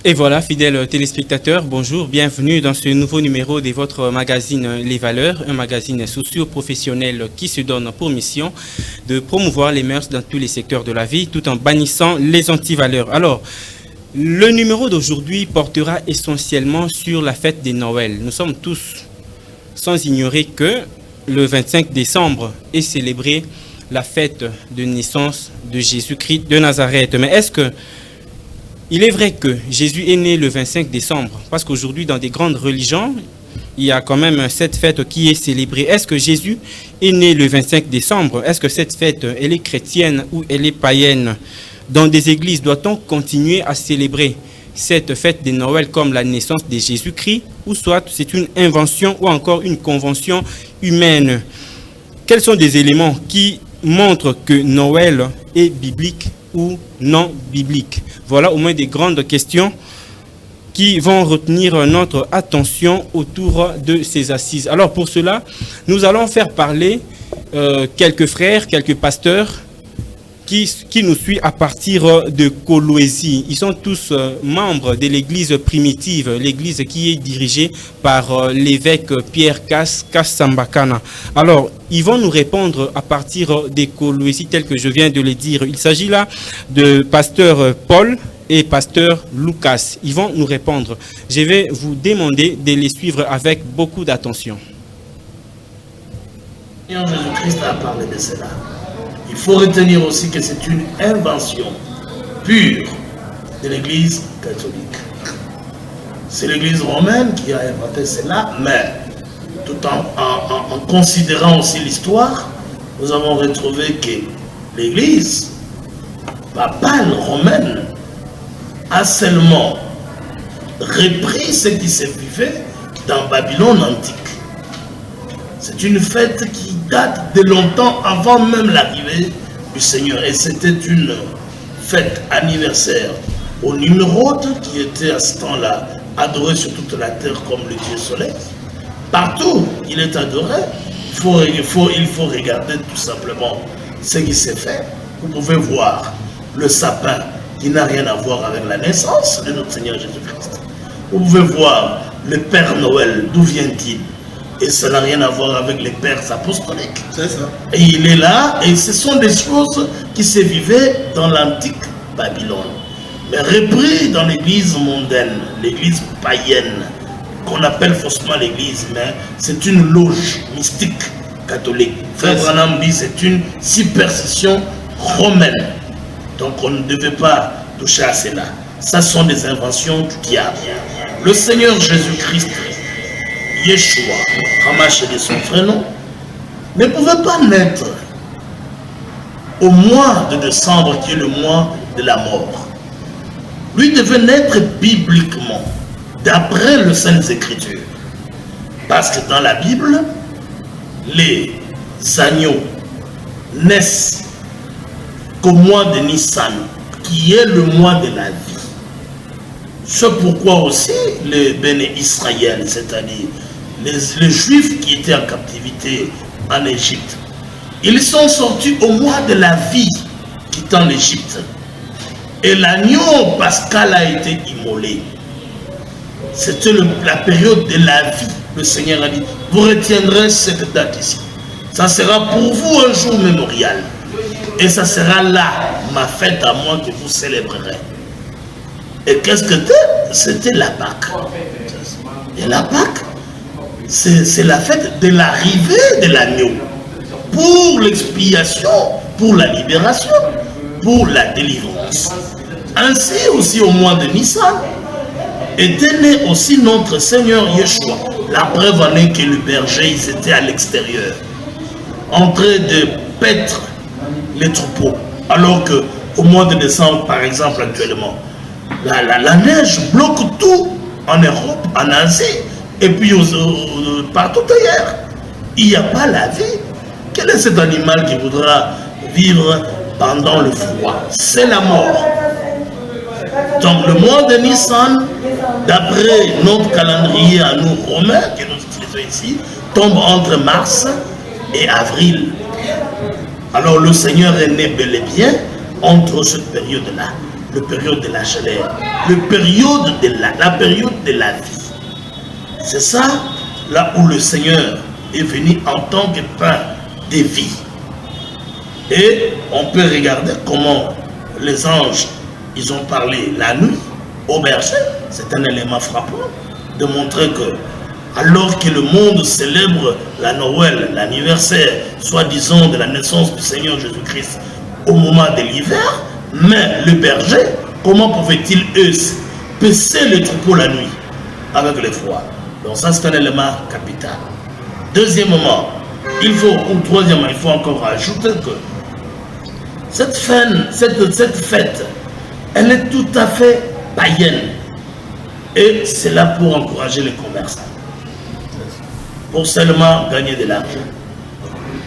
Et voilà, fidèles téléspectateurs, bonjour, bienvenue dans ce nouveau numéro de votre magazine Les Valeurs, un magazine socio-professionnel qui se donne pour mission de promouvoir les mœurs dans tous les secteurs de la vie tout en bannissant les antivaleurs. Alors, le numéro d'aujourd'hui portera essentiellement sur la fête de Noël. Nous sommes tous sans ignorer que le 25 décembre est célébrée la fête de naissance de Jésus-Christ de Nazareth. Mais est-ce que il est vrai que Jésus est né le 25 décembre, parce qu'aujourd'hui, dans des grandes religions, il y a quand même cette fête qui est célébrée. Est-ce que Jésus est né le 25 décembre? Est-ce que cette fête, elle est chrétienne ou elle est païenne? Dans des églises, doit-on continuer à célébrer cette fête de Noël comme la naissance de Jésus-Christ, ou soit c'est une invention ou encore une convention humaine? Quels sont des éléments qui montrent que Noël est biblique ou non biblique? Voilà au moins des grandes questions qui vont retenir notre attention autour de ces assises. Alors pour cela, nous allons faire parler quelques frères, quelques pasteurs qui nous suivent à partir de Kolwezi. Ils sont tous membres de l'église primitive, l'église qui est dirigée par l'évêque Pierre Kassambakana. Alors, ils vont nous répondre à partir des Kolwezi, tel que je viens de le dire. Il s'agit là de pasteur Paul et pasteur Lucas. Ils vont nous répondre. Je vais vous demander de les suivre avec beaucoup d'attention. Jésus-Christ a parlé de cela. Il faut retenir aussi que c'est une invention pure de l'Église catholique. C'est l'Église romaine qui a inventé cela, mais tout en considérant aussi l'histoire, nous avons retrouvé que l'Église papale romaine a seulement repris ce qui se vivait dans Babylone antique. C'est une fête qui date de longtemps avant même l'arrivée du Seigneur. Et c'était une fête anniversaire au Nimrod qui était à ce temps-là adoré sur toute la terre comme le Dieu soleil. Partout il est adoré. Il faut regarder tout simplement ce qui s'est fait. Vous pouvez voir le sapin qui n'a rien à voir avec la naissance de notre Seigneur Jésus-Christ. Vous pouvez voir le Père Noël, d'où vient-il? Et ça n'a rien à voir avec les pères apostoliques. C'est ça. Et il est là, et ce sont des choses qui se vivaient dans l'antique Babylone. Mais repris dans l'église mondaine, l'église païenne, qu'on appelle faussement l'église, mais c'est une loge mystique catholique. Frère Branham dit c'est une superstition romaine. Donc on ne devait pas toucher à cela. Ça sont des inventions du diable. Le Seigneur Jésus-Christ, Yeshua, Ramache de son prénom, ne pouvait pas naître au mois de décembre qui est le mois de la mort. Lui devait naître bibliquement, d'après les Saintes Écritures. Parce que dans la Bible, les agneaux naissent qu'au mois de Nissan, qui est le mois de la vie. C'est pourquoi aussi les Béné Israël, c'est-à-dire les Juifs qui étaient en captivité en Égypte, ils sont sortis au mois de la vie, quittant l'Égypte. Et l'agneau pascal a été immolé. C'était la période de la vie. Le Seigneur a dit, vous retiendrez cette date ici. Ça sera pour vous un jour mémorial. Et ça sera là, ma fête à moi, que vous célébrerez. Et qu'est-ce que c'était la Pâque. Et la Pâque, c'est la fête de l'arrivée de l'agneau. Pour l'expiation, pour la libération, pour la délivrance. Ainsi aussi au mois de Nissan, était né aussi notre Seigneur Yeshua. La preuve en est que le berger, ils étaient à l'extérieur, en train de paître les troupeaux. Alors qu'au mois de décembre, par exemple, actuellement, la neige bloque tout en Europe, en Asie, et puis partout ailleurs. Il n'y a pas la vie. Quel est cet animal qui voudra vivre pendant le froid? C'est la mort. Donc le mois de Nissan, d'après notre calendrier à nous romains, que nous utilisons ici, tombe entre mars et avril. Alors le Seigneur est né bel et bien entre cette période-là. la période de la chaleur, la période de la vie. C'est ça, là où le Seigneur est venu en tant que pain de vie. Et on peut regarder comment les anges, ils ont parlé la nuit au berger. C'est un élément frappant de montrer que, alors que le monde célèbre la Noël, l'anniversaire, soi-disant de la naissance du Seigneur Jésus-Christ au moment de l'hiver, mais le berger, comment pouvaient-ils eux paisser le troupeau la nuit avec le froid? Donc ça c'est un élément capital. Deuxièmement, troisièmement, il faut encore ajouter que cette fête, elle est tout à fait païenne. Et c'est là pour encourager les commerçants. Pour seulement gagner de l'argent.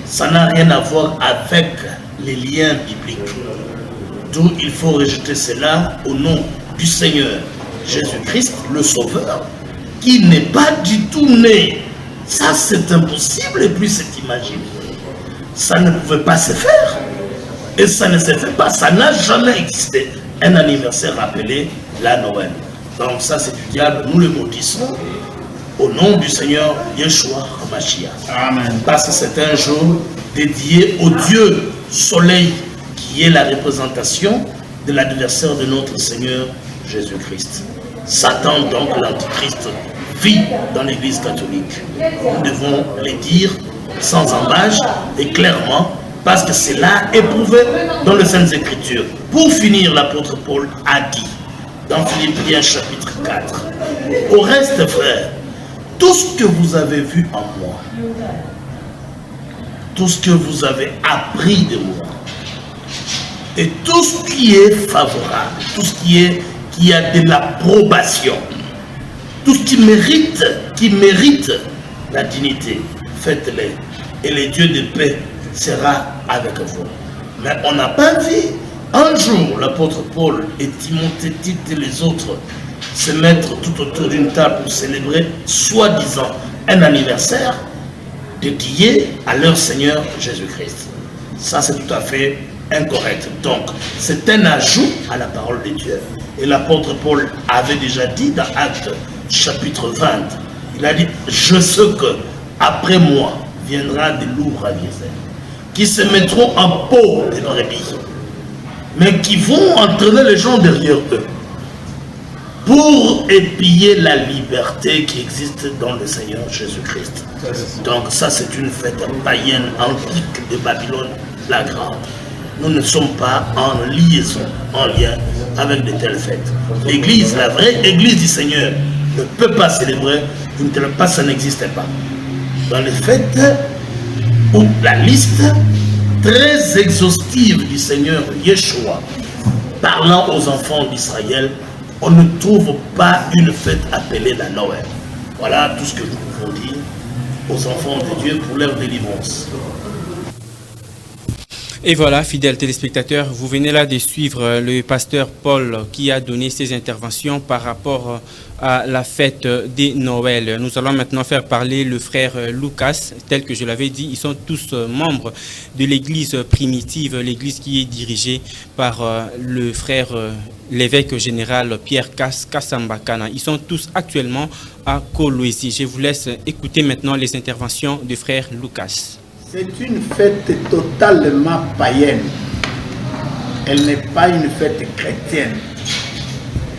Ça n'a rien à voir avec les liens bibliques. D'où il faut rejeter cela au nom du Seigneur Jésus-Christ, le Sauveur, qui n'est pas du tout né. Ça c'est impossible et puis c'est imaginé. Ça ne pouvait pas se faire. Et ça ne se fait pas, ça n'a jamais existé. Un anniversaire appelé la Noël. Donc ça c'est du diable, nous le maudissons au nom du Seigneur Yeshua HaMashiach. Amen. Parce que c'est un jour dédié au Dieu Soleil, qui est la représentation de l'adversaire de notre Seigneur Jésus-Christ. Satan, donc l'Antichrist, vit dans l'Église catholique. Nous devons le dire sans embâche et clairement, parce que c'est là éprouvé dans les Saintes Écritures. Pour finir, l'apôtre Paul a dit, dans Philippiens chapitre 4, au reste, frères, tout ce que vous avez vu en moi, tout ce que vous avez appris de moi, et tout ce qui est favorable, tout ce qui a de l'approbation, tout ce qui mérite la dignité, faites-le, et le Dieu de paix sera avec vous. Mais on n'a pas vu un jour l'apôtre Paul et Timothée, Tite et les autres se mettre tout autour d'une table pour célébrer soi-disant un anniversaire dédié à leur Seigneur Jésus-Christ. Ça c'est tout à fait incorrect. Donc c'est un ajout à la parole de Dieu. Et l'apôtre Paul avait déjà dit dans Actes chapitre 20, il a dit, je sais que après moi viendra des loups ravisés, qui se mettront en peau de brebis, mais qui vont entraîner les gens derrière eux pour épier la liberté qui existe dans le Seigneur Jésus-Christ. Donc ça c'est une fête païenne antique de Babylone la Grande. Nous ne sommes pas en liaison, en lien avec de telles fêtes. L'église, la vraie église du Seigneur ne peut pas célébrer une telle fête, ça n'existe pas. Dans les fêtes où la liste très exhaustive du Seigneur Yeshua parlant aux enfants d'Israël, on ne trouve pas une fête appelée la Noël. Voilà tout ce que nous pouvons dire aux enfants de Dieu pour leur délivrance. Et voilà, fidèles téléspectateurs, vous venez là de suivre le pasteur Paul qui a donné ses interventions par rapport à la fête de Noël. Nous allons maintenant faire parler le frère Lucas. Tel que je l'avais dit, ils sont tous membres de l'église primitive, l'église qui est dirigée par le frère, l'évêque général Pierre Kassambakana. Ils sont tous actuellement à Kolwezi. Je vous laisse écouter maintenant les interventions du frère Lucas. C'est une fête totalement païenne. Elle n'est pas une fête chrétienne.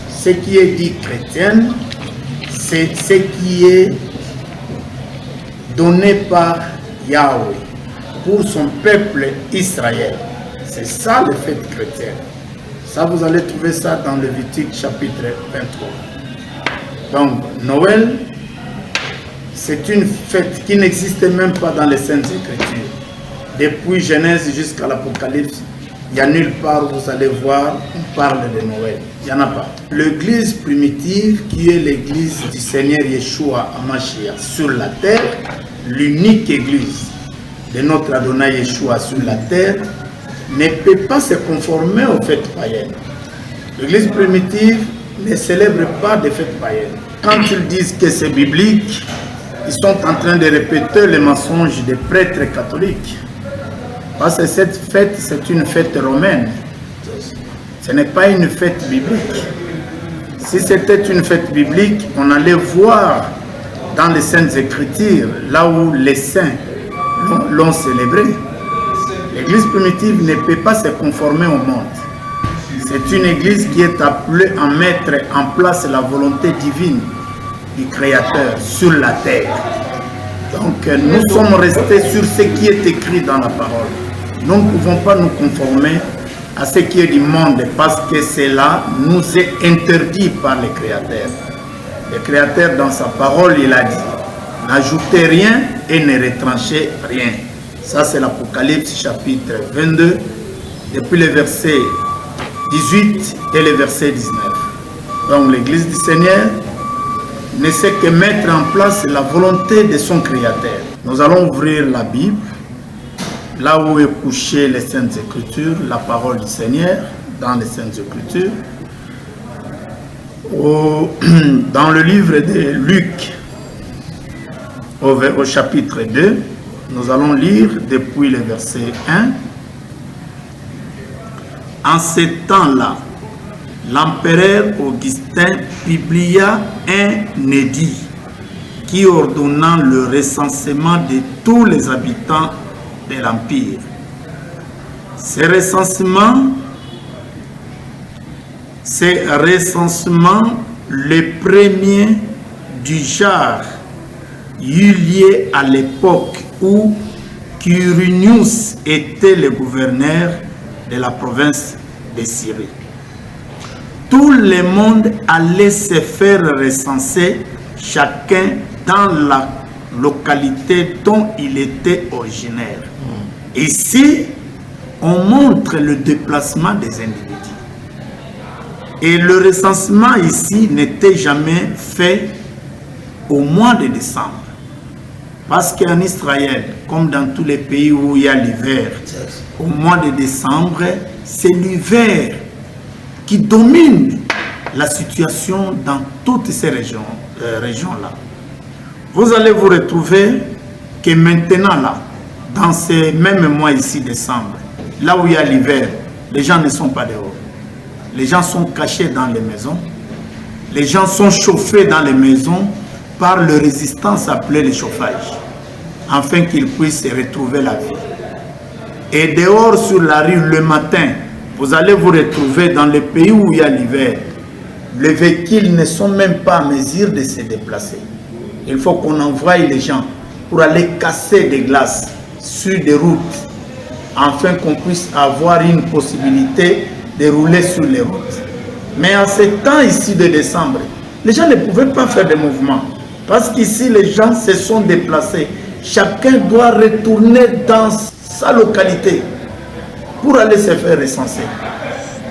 Ce qui est dit chrétienne, c'est ce qui est donné par Yahweh pour son peuple Israël. C'est ça la fête chrétienne. Ça, vous allez trouver ça dans Lévitique chapitre 23. Donc, Noël, c'est une fête qui n'existe même pas dans les Saintes Écritures. Depuis Genèse jusqu'à l'Apocalypse, il n'y a nulle part où vous allez voir, on parle de Noël. Il n'y en a pas. L'église primitive, qui est l'église du Seigneur Yeshua HaMashiach sur la terre, l'unique église de notre Adonai Yeshua sur la terre, ne peut pas se conformer aux fêtes païennes. L'église primitive ne célèbre pas des fêtes païennes. Quand ils disent que c'est biblique, ils sont en train de répéter les mensonges des prêtres catholiques. Parce que cette fête, c'est une fête romaine. Ce n'est pas une fête biblique. Si c'était une fête biblique, on allait voir dans les Saintes Écritures, là où les saints l'ont célébré. L'Église primitive ne peut pas se conformer au monde. C'est une Église qui est appelée à mettre en place la volonté divine du Créateur sur la terre. Donc nous sommes restés sur ce qui est écrit dans la parole. Nous ne pouvons pas nous conformer à ce qui est du monde parce que cela nous est interdit par le Créateur. Le Créateur dans sa parole, il a dit, n'ajoutez rien et ne retranchez rien. Ça c'est l'Apocalypse chapitre 22, depuis le verset 18 et le verset 19. Donc l'Église du Seigneur ne sait que mettre en place la volonté de son Créateur. Nous allons ouvrir la Bible, là où est couchée les Saintes Écritures, la parole du Seigneur, dans les Saintes Écritures. Dans le livre de Luc, au chapitre 2, nous allons lire depuis le verset 1. En ces temps-là, l'empereur Augustin publia un édit qui ordonnant le recensement de tous les habitants de l'Empire. Ce recensement, le premier du genre, eut lieu à l'époque où Quirinius était le gouverneur de la province de Syrie. Tout le monde allait se faire recenser, chacun dans la localité dont il était originaire. Ici, on montre le déplacement des individus. Et le recensement ici n'était jamais fait au mois de décembre. Parce qu'en Israël, comme dans tous les pays où il y a l'hiver, au mois de décembre, c'est l'hiver qui domine la situation dans toutes ces régions-là. Vous allez vous retrouver que maintenant, là, dans ces mêmes mois ici, décembre, là où il y a l'hiver, les gens ne sont pas dehors. Les gens sont cachés dans les maisons. Les gens sont chauffés dans les maisons par le résistance appelée le chauffage, afin qu'ils puissent retrouver la vie. Et dehors sur la rue le matin, vous allez vous retrouver dans les pays où il y a l'hiver. Les véhicules ne sont même pas à mesure de se déplacer. Il faut qu'on envoie les gens pour aller casser des glaces sur des routes, afin qu'on puisse avoir une possibilité de rouler sur les routes. Mais en ce temps ici de décembre, les gens ne pouvaient pas faire de mouvements. Parce qu'ici, les gens se sont déplacés. Chacun doit retourner dans sa localité pour aller se faire recenser.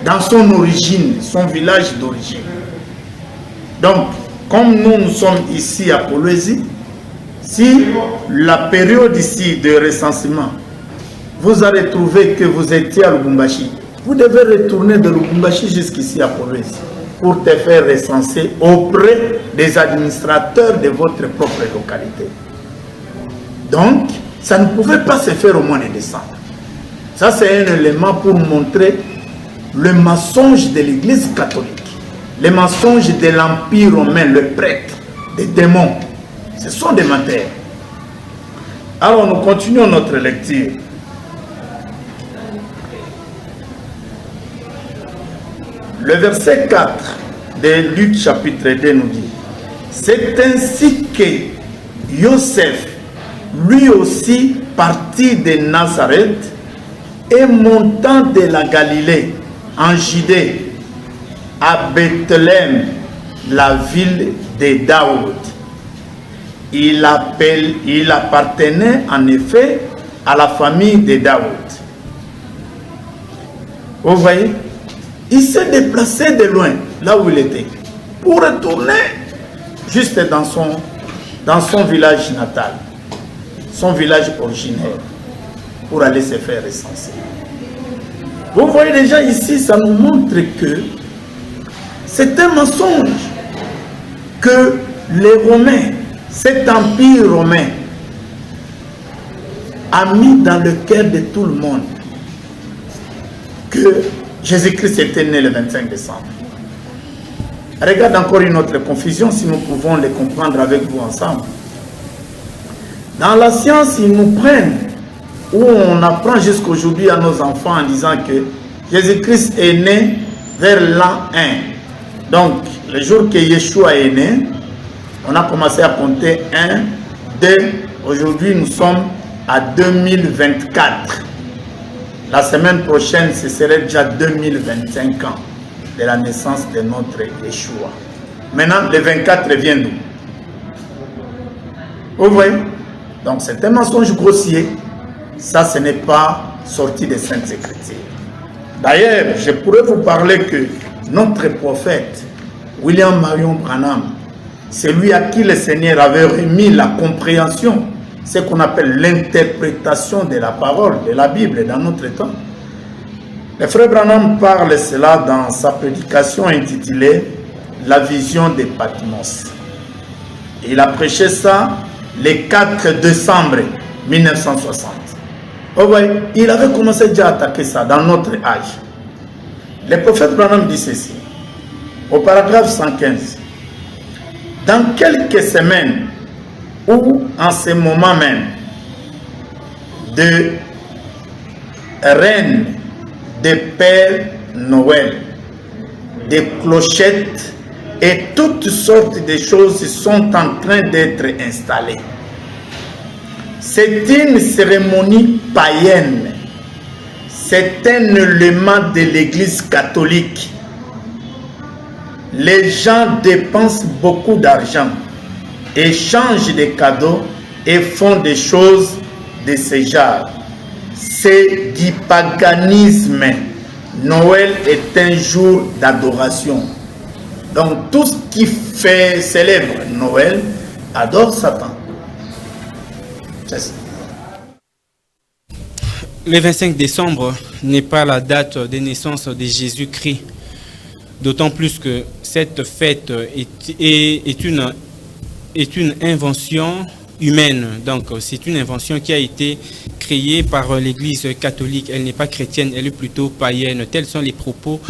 Dans son origine, son village d'origine. Donc, comme nous sommes ici à Kolwezi, si la période ici de recensement, vous allez trouver que vous étiez à Lubumbashi, vous devez retourner de Lubumbashi jusqu'ici à Kolwezi pour te faire recenser auprès des administrateurs de votre propre localité. Donc, ça ne pouvait pas se faire au mois de décembre. Ça, c'est un élément pour montrer le mensonge de l'Église catholique, le mensonge de l'Empire romain, le prêtre, des démons. Ce sont des menteurs. Alors, nous continuons notre lecture. Le verset 4 de Luc chapitre 2 nous dit: c'est ainsi que Joseph, lui aussi parti de Nazareth et montant de la Galilée en Judée à Bethléem, la ville de Daoud. Il appartenait en effet à la famille de Daoud. Vous voyez? Il s'est déplacé de loin, là où il était, pour retourner juste dans son village natal, son village originaire, pour aller se faire recenser. Vous voyez déjà ici, ça nous montre que c'est un mensonge que les Romains, cet empire romain, a mis dans le cœur de tout le monde, que Jésus-Christ était né le 25 décembre. Regarde encore une autre confusion, si nous pouvons les comprendre avec vous ensemble. Dans la science, ils nous prennent, où on apprend jusqu'aujourd'hui à nos enfants en disant que Jésus-Christ est né vers l'an 1. Donc, le jour que Yeshua est né, on a commencé à compter 1, 2, aujourd'hui nous sommes à 2024. La semaine prochaine, ce serait déjà 2025 ans de la naissance de notre Yeshua. Maintenant, le 24 vient d'où? Vous voyez? Donc, c'est un mensonge grossier. Ça, ce n'est pas sorti des Saintes Écritures. D'ailleurs, je pourrais vous parler que notre prophète, William Marion Branham, c'est lui à qui le Seigneur avait remis la compréhension, ce qu'on appelle l'interprétation de la parole, de la Bible dans notre temps. Le frère Branham parle cela dans sa prédication intitulée « La vision de Patmos ». Il a prêché ça le 4 décembre 1960. Oh ouais, il avait commencé déjà à attaquer ça dans notre âge. Le prophète Branham dit ceci, au paragraphe 115. Dans quelques semaines, ou en ce moment même, de reines, de Père Noël, des clochettes et toutes sortes de choses sont en train d'être installées. C'est une cérémonie païenne. C'est un élément de l'Église catholique. Les gens dépensent beaucoup d'argent, échangent des cadeaux et font des choses de ce genre. C'est du paganisme. Noël est un jour d'adoration. Donc tout ce qui célèbre Noël adore Satan. Le 25 décembre n'est pas la date de naissance de Jésus-Christ. D'autant plus que cette fête est une invention humaine. Donc c'est une invention qui a été créée par l'Église catholique. Elle n'est pas chrétienne, elle est plutôt païenne. Tels sont les propos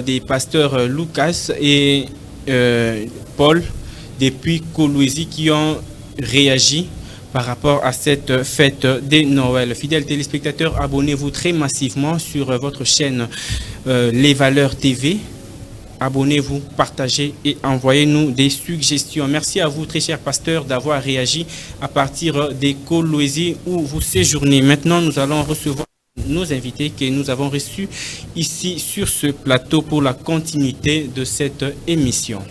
des pasteurs Lucas et Paul depuis Kolwezi qui ont réagi par rapport à cette fête de Noël. Fidèles téléspectateurs, abonnez-vous très massivement sur votre chaîne Les Valeurs TV. Abonnez-vous, partagez et envoyez-nous des suggestions. Merci à vous, très chers pasteurs, d'avoir réagi à partir des Kolwezi où vous séjournez. Maintenant, nous allons recevoir nos invités que nous avons reçus ici sur ce plateau pour la continuité de cette émission.